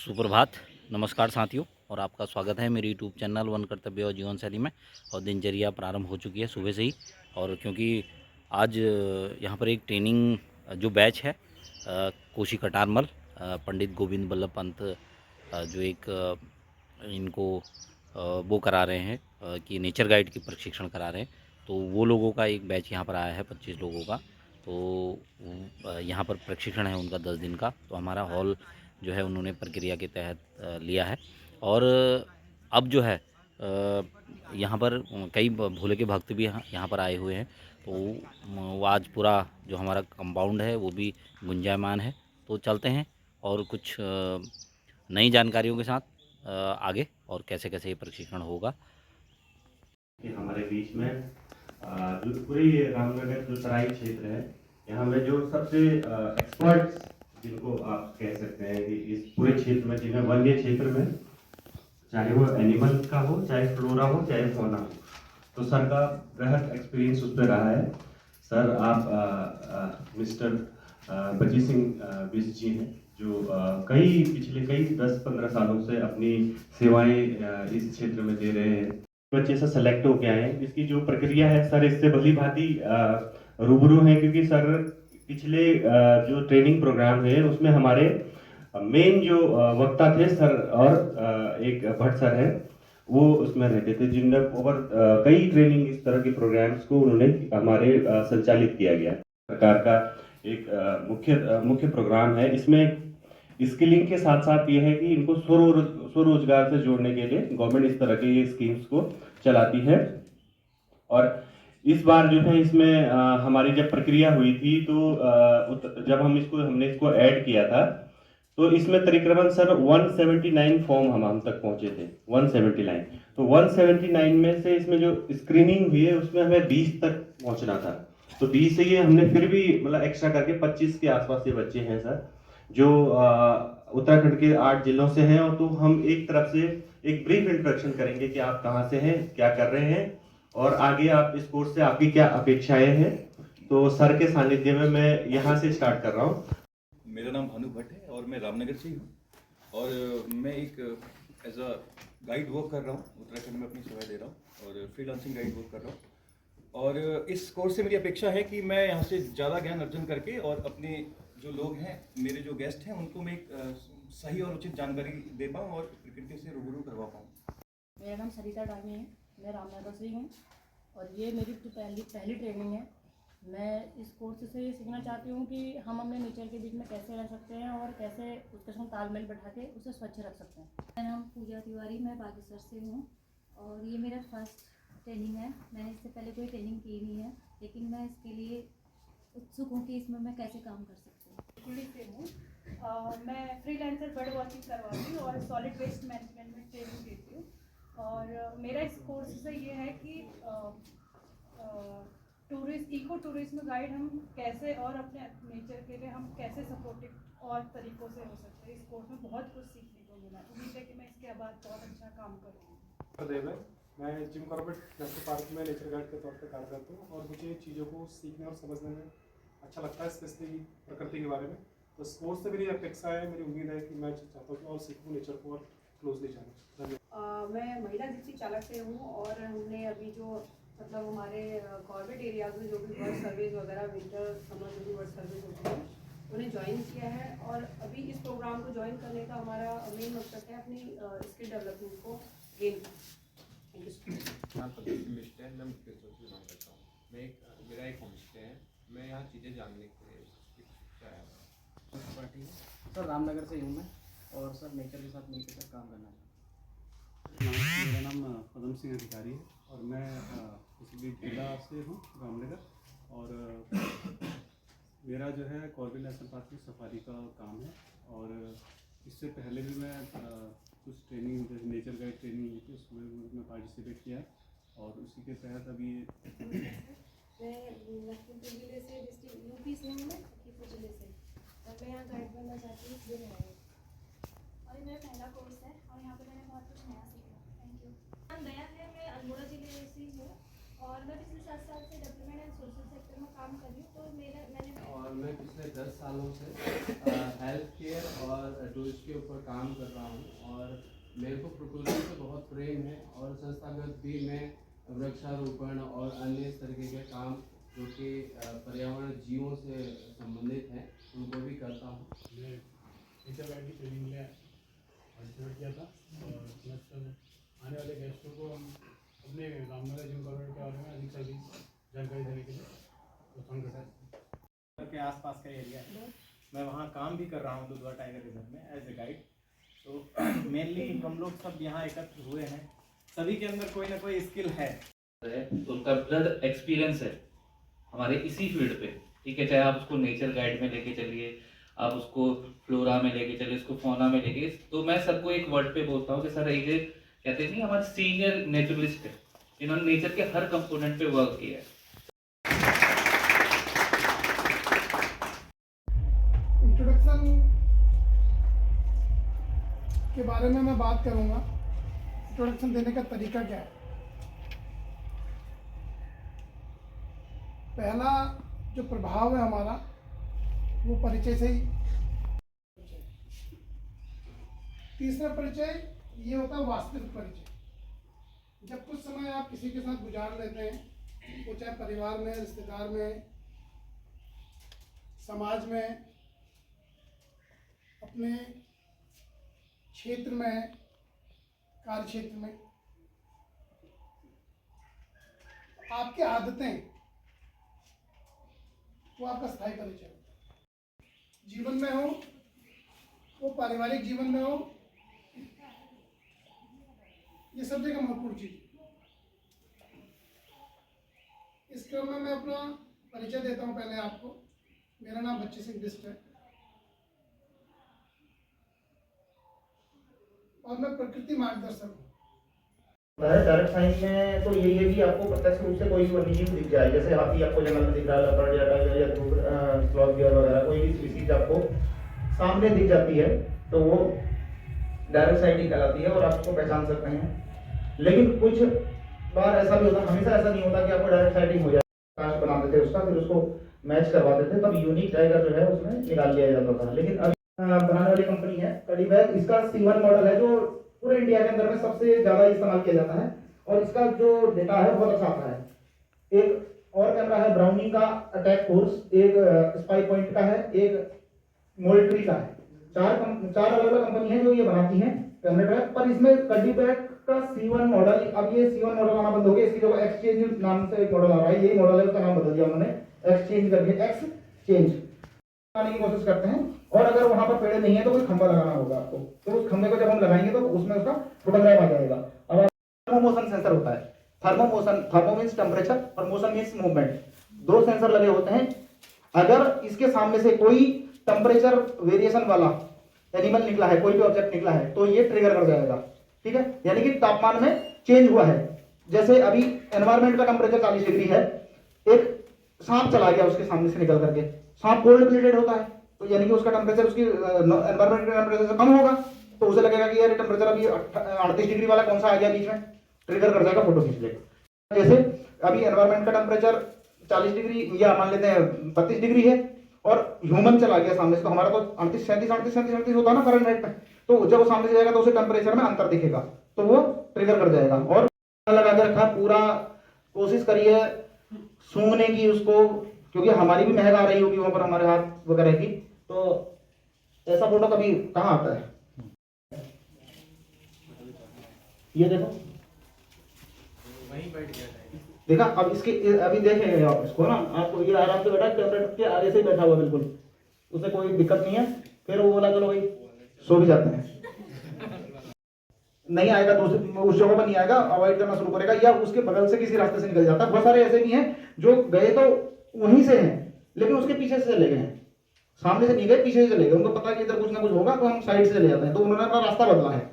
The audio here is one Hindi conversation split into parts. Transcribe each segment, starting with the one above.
सुप्रभात, नमस्कार साथियों। और आपका स्वागत है मेरे यूट्यूब चैनल वन कर्तव्य और जीवन शैली में। और दिनचर्या प्रारंभ हो चुकी है सुबह से ही। और क्योंकि आज यहाँ पर एक ट्रेनिंग जो बैच है कोशी कटारमल पंडित गोविंद बल्लभ पंत जो एक इनको वो करा रहे हैं कि नेचर गाइड की प्रशिक्षण करा रहे हैं। तो वो लोगों का एक बैच यहाँ पर आया है 25 लोगों का। तो यहाँ पर प्रशिक्षण है उनका 10 दिन का। तो हमारा हॉल जो है उन्होंने प्रक्रिया के तहत लिया है। और अब जो है यहाँ पर कई भोले के भक्त भी यहाँ पर आए हुए हैं। तो वो आज पूरा जो हमारा कंपाउंड है वो भी गुंजायमान है। तो चलते हैं और कुछ नई जानकारियों के साथ आगे और कैसे कैसे ये प्रशिक्षण होगा। हमारे बीच में जो पूरे ये रामनगर जो तराई क्षेत्र है, यहाँ में जो सबसे एक्सपर्ट्स जिनको आप कह सकते हैं कि इस पूरे क्षेत्र में, जिन्हें वन्य क्षेत्र में, चाहे वो एनिमल का हो, चाहे फ्लोरा हो, चाहे फौना हो, तो सर का बेहद एक्सपीरियंस उस पर रहा है। सर आप मिस्टर बची सिंह बिष्ट जी हैं, जो पिछले कई 10-15 सालों से अपनी सेवाएं इस क्षेत्र में दे रहे हैं। बच्चे से सेलेक्ट होके आए हैं। इसकी जो प्रक्रिया है सर इससे भली भांति रूबरू है, क्योंकि सर पिछले जो ट्रेनिंग प्रोग्राम है उसमें हमारे मेन जो वक्ता थे सर, और एक भट्ट सर है, वो उसमें रहते थे, जिनने ओवर कई ट्रेनिंग इस तरह के प्रोग्राम्स को उन्होंने हमारे संचालित किया गया। सरकार का एक मुख्य प्रोग्राम है। इसमें स्किलिंग के साथ साथ ये है कि इनको स्वरोजगार से जोड़ने के लिए गवर्नमेंट इस तरह के ये स्कीम्स को चलाती है। और इस बार जो है इसमें हमारी जब प्रक्रिया हुई थी, तो जब हमने इसको ऐड किया था, तो इसमें तकरीबन सर 179 फॉर्म हम तक पहुंचे थे। 179, तो 179 में से इसमें जो स्क्रीनिंग हुई है उसमें हमें 20 तक पहुंचना था। तो 20 से ये हमने फिर भी मतलब एक्स्ट्रा करके 25 के आसपास ये बच्चे हैं सर, जो उत्तराखंड के 8 जिलों से हैं। और तो हम एक तरफ से एक ब्रीफ इंट्रोडक्शन करेंगे कि आप कहाँ से हैं, क्या कर रहे हैं, और आगे आप इस कोर्स से आपकी क्या अपेक्षाएं हैं। तो सर के सानिध्य में मैं यहाँ से स्टार्ट कर रहा हूँ। मेरा नाम भानु भट्ट है और मैं रामनगर से ही हूँ। और मैं एक एज अ गाइड वर्क कर रहा हूँ, उत्तराखंड में अपनी सेवाएं दे रहा हूँ और फ्रीलांसिंग गाइड वर्क कर रहा हूँ। और इस कोर्स से मेरी अपेक्षा है कि मैं यहाँ से ज़्यादा ज्ञान अर्जन करके और अपने जो लोग हैं, मेरे जो गेस्ट हैं, उनको मैं एक सही और उचित जानकारी दे पाऊँ और प्रकृति से रूबरू करवा पाऊँ। मेरा नाम सरिता डामी है, मैं रामनगर से ही हूँ और ये मेरी जो पहली ट्रेनिंग है। मैं इस कोर्स से ये सीखना चाहती हूँ कि हम अपने नेचर के बीच में कैसे रह सकते हैं और कैसे उसके संग तालमेल बैठा के उसे स्वच्छ रख सकते हैं। मेरा नाम पूजा तिवारी, मैं बागेश्वर से हूँ और ये मेरा फर्स्ट ट्रेनिंग है। मैंने इससे पहले कोई ट्रेनिंग की नहीं है, लेकिन मैं इसके लिए उत्सुक हूँ कि इसमें मैं कैसे काम कर सकती हूँ। जुड़ी से हूँ। मैं फ्रीलांसर बर्ड वॉचिंग करवाती हूँ और सॉलिड वेस्ट मैनेजमेंट में ट्रेनिंग देती हूँ। और मेरा इस कोर्स से ये है कि इको टूरिज्म गाइड हम कैसे और अपने नेचर के लिए हम कैसे सपोर्टिव और तरीक़ों से हो सकते हैं। इस कोर्स में बहुत कुछ सीखने को मिला। उम्मीद है कि मैं इसके बाद बहुत अच्छा काम करूँगी। मैं जिम कॉर्बेट नेशनल पार्क में नेचर गाइड के तौर पर कार्य करता हूँ और मुझे चीज़ों को सीखने और समझने में अच्छा लगता है, स्पेशली प्रकृति के बारे में। तो इस कोर्स से मेरी अपेक्षा है, मेरी उम्मीद है कि मैं चाहता हूँ कि और सीखूँ नेचर को और क्लोजली जानूँ। धन्यवाद। मैं महिला जिप्सी चालक से हूँ और हमने अभी जो मतलब हमारे कॉर्बेट एरियाज में जो भी बर्ड सर्विस वगैरह विंटर समर जो भी बर्ड सर्विस होती है उन्हें ज्वाइन किया है। और अभी इस प्रोग्राम को ज्वाइन करने का हमारा मेन मकसद है अपनी स्किल डेवलपमेंट को गेन करना। मेरा एक होम स्टे है, मैं यहाँ चीज़ें जानने के लिए सर रामनगर से हूँ मैं और सर नेचर के साथ मिलकर काम करना चाहता हूँ। मेरा नाम पदम सिंह अधिकारी है और मैं इसलिए जिला से हूँ रामनगर। और मेरा जो है कॉर्बेट नेशनल पार्क की सफारी का काम है। और इससे पहले भी मैं कुछ ट्रेनिंग जैसे नेचर गाइड ट्रेनिंग हुई थी, उसमें मैं पार्टिसिपेट किया और उसी के तहत अभी मैं लखीमपुर जिले से, डिस्ट्रिक्ट यूपी से हूँ। मैं लखीमपुर जिले से और मैं यहाँ गाइड बनना चाहती हूँ इसलिए मैं आई। और ये मेरा पहला कोर्स है और यहाँ पे मैंने बहुत कुछ नया सीखा। Thank you. नाम दया है, मैं अल्मोड़ा जिले से हूँ और मैं पिछले 7 साल से डेवलपमेंट एंड सोशल सेक्टर में काम कर रही हूँ, तो मैंने और मैं पिछले 10 सालों से हेल्थ केयर और टूरिस्ट के ऊपर काम कर रहा हूँ और मेरे को प्रकृति से बहुत प्रेम है और संस्थागत भी मैं वृक्षारोपण और अन्य इस तरीके के काम जो कि पर्यावरण जीवों से संबंधित हैं उनको भी करता हूँ। मैं नेचर गाइड की ट्रेनिंग में पार्टिसिपेट किया था और नेक्स्ट आने वाले गेस्टों को हम अपने रामनगर जिम कॉर्बेट के बारे में अधिक से अधिक जानकारी देने के लिए प्रोत्साहन करते हैं। के आसपास का एरिया है, मैं वहाँ काम भी कर रहा हूँ दुधवा टाइगर रिजर्व में एज ए गाइड। तो मेनली हम लोग सब यहाँ एकत्र हुए हैं, सभी के अंदर कोई ना कोई स्किल है। तो उनका ब्लड एक्सपीरियंस है हमारे इसी फील्ड पे, ठीक है। चाहे आप उसको नेचर गाइड में लेके चलिए, आप उसको फ्लोरा में लेके चलिए, उसको फौना में लेके, तो मैं सबको एक वर्ड पे बोलता हूँ कि सर एक कहते नहीं हमारे सीनियर नेचुरलिस्ट है, इन्होंने नेचर के हर कंपोनेंट पे वर्क किया है। इंट्रोडक्शन के बारे में मैं बात करूंगा। इंट्रोडक्शन देने का तरीका क्या है? पहला जो प्रभाव है हमारा वो परिचय से ही। तीसरा परिचय ये होता है वास्तविक परिचय। जब कुछ समय आप किसी के साथ गुजार लेते हैं, वो चाहे परिवार में, रिश्तेदार में, समाज में, अपने क्षेत्र में, कार्य क्षेत्र में, आपकी आदतें वो आपका स्थायी परिचय होता है। जीवन में हो, वो पारिवारिक जीवन में हो, ये सब जगह महत्वपूर्ण चीज है। इस क्रम में मैं अपना परिचय देता हूं पहले आपको। मेरा नाम बच्ची सिंह बिष्ट है और मैं प्रकृति मार्गदर्शक हूँ। डायरेक्ट साइंस में तो यही है कि आपको प्रत्यक्ष रूप से कोई भी वन्यजीव दिख जाए, जैसे हाथी आपको जंगल में दिख रहा है, लेपर्ड या टाइगर या स्लॉथ बियर वगैरह कोई भी स्पीशीज आपको सामने दिख जाती है तो वो डायरेक्ट साइटिंग कहलाती है और आप उसको पहचान सकते हैं। लेकिन कुछ बार ऐसा भी होता है, हमेशा ऐसा नहीं होता कि आपको डायरेक्ट साइटिंग हो जाए। कास्ट बनाते थे उसका, फिर उसको मैच करवाते थे, तब यूनिक टाइगर जो है उसमें निकाल लिया जाता था। लेकिन अभी बनाने वाली कंपनी है कड़ीबैग, इसका C1 मॉडल है जो पूरे इंडिया के अंदर में सबसे ज्यादा इस्तेमाल किया जाता है और इसका जो डेटा है बहुत अच्छा आता है। एक और कैमरा है ब्राउनिंग का अटैक फोर्स, एक स्पाई पॉइंट का है, एक मोल्ट्री का है। चार अलग अलग कंपनी है जो ये बनाती हैं कैमरा ट्रैप, पर इसमें कड़ीबैग का C1 मॉडल, अब ये C1 मॉडल आना बंद हो गया, इसकी जगह एक्सचेंज नाम से एक मॉडल आ रहा है। यही मॉडल है, उसका नाम बदल दिया उन्होंने, एक्सचेंज करके एक्सचेंज लगाने की कोशिश करते हैं। और अगर वहां पर पेड़ नहीं है तो कोई खंभा लगाना होगा आपको, तो उस खंभे को जब हम लगाएंगे तो उसमें उसका फोटोग्राफ आ जाएगा। अब थर्मोमोशन सेंसर होता है, थर्मो मीन्स टेम्परेचर और मोशन मीन्स मूवमेंट, दो सेंसर लगे होते हैं। अगर इसके सामने से कोई टेम्परेचर वेरिएशन वाला एनिमल निकला है, कोई भी ऑब्जेक्ट निकला है, तो ये ट्रिगर कर जाएगा, ठीक है। यानी कि तापमान में चेंज हुआ है। जैसे अभी एनवायरमेंट का टेम्परेचर 40 डिग्री है, एक सांप चला गया उसके सामने से निकल करके, सांप कोल्ड ब्लडेड होता है, तो यानी कि उसका टेम्परेचर उसकी एनवायरमेंट के टेम्परेचर से कम होगा, तो उसे लगेगा कि यार टेम्परेचर अभी 38 डिग्री वाला कौन सा आ गया बीच में, ट्रिगर कर जाएगा, फोटो खींच लेगा। जैसे अभी एनवायरमेंट का टेम्परेचर 40 डिग्री या मान लेते हैं 32 डिग्री है और ह्यूमन चला गया सामने से, तो हमारा तो 38 37 होता है ना फ़ारेनहाइट में, तो जब वो सामने से जाएगा तो उसे टेम्परेचर में अंतर दिखेगा, तो वो ट्रिगर कर जाएगा। और लगा के रखा, पूरा कोशिश करिए सूंघने की उसको, क्योंकि हमारी भी महक आ रही होगी वहां पर हमारे हाथ वगैरह की, तो ऐसा फोटो कभी कहाँ आता है। ये देखो वहीं बैठ गया है। देखा, अब इसके अभी देखेंगे आप इसको ना, आपको ये आराम से बैठा कैमरे के आगे से ही बैठा हुआ बिल्कुल, उसे कोई दिक्कत नहीं है। फिर वो बोला चलो भाई सो भी जाते हैं, नहीं आएगा तो उस जगह पर नहीं आएगा, अवॉइड करना शुरू करेगा या उसके बगल से किसी रास्ते से निकल जाता है। बहुत सारे ऐसे भी हैं जो गए तो वहीं से हैं लेकिन उसके पीछे से चले गए हैं, सामने से नहीं गए, पीछे से चले गए, उनको पता है कि इधर कुछ ना कुछ होगा तो हम साइड से चले जाते हैं, तो उन्होंने अपना रास्ता बदला है।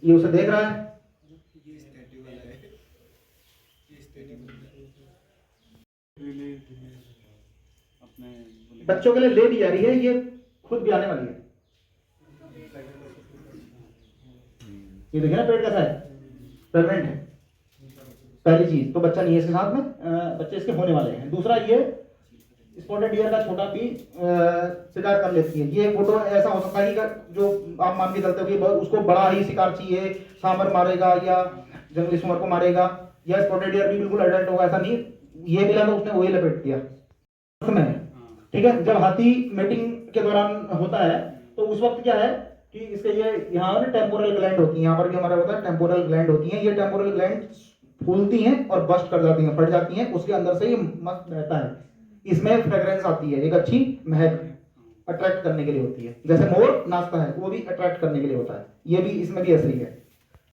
ये उसे देख रहा है, बच्चों के लिए ले भी जा रही है, ये खुद भी आने वाली है। ये देखिए ना पेड़ कैसा है, प्रेग्नेंट है, पहली चीज तो बच्चा नहीं है इसके साथ में, बच्चे इसके होने वाले हैं। दूसरा ये स्पॉटेड डियर का छोटा भी शिकार कर लेती है। ये फोटो ऐसा हो सकता है कि जो आप मान के चलते हो कि उसको बड़ा ही शिकार चाहिए, सांबर मारेगा या जंगली सुअर को मारेगा, या स्पॉटेड डियर भी बिल्कुल अडल्ट होगा, ऐसा नहीं। ये मिला तो उसने वही लपेट दिया में, ठीक है। जब हाथी मीटिंग के दौरान होता है तो उस वक्त क्या है कि इसके ये यहाँ ना टेम्पोरल ग्लैंड होती है, यहाँ पर भी हमारा होता है टेम्पोरल ग्लैंड होती है। ये टेम्पोरल ग्लैंड फूलती हैं और बस्ट कर जाती हैं, फट जाती हैं, उसके अंदर से ये मस्त रहता है। इसमें फ्रेग्रेंस आती है, एक अच्छी महक अट्रैक्ट करने के लिए होती है। जैसे मोर नाचता है वो भी अट्रैक्ट करने के लिए होता है, ये भी इसमें भी ऐसे ही है।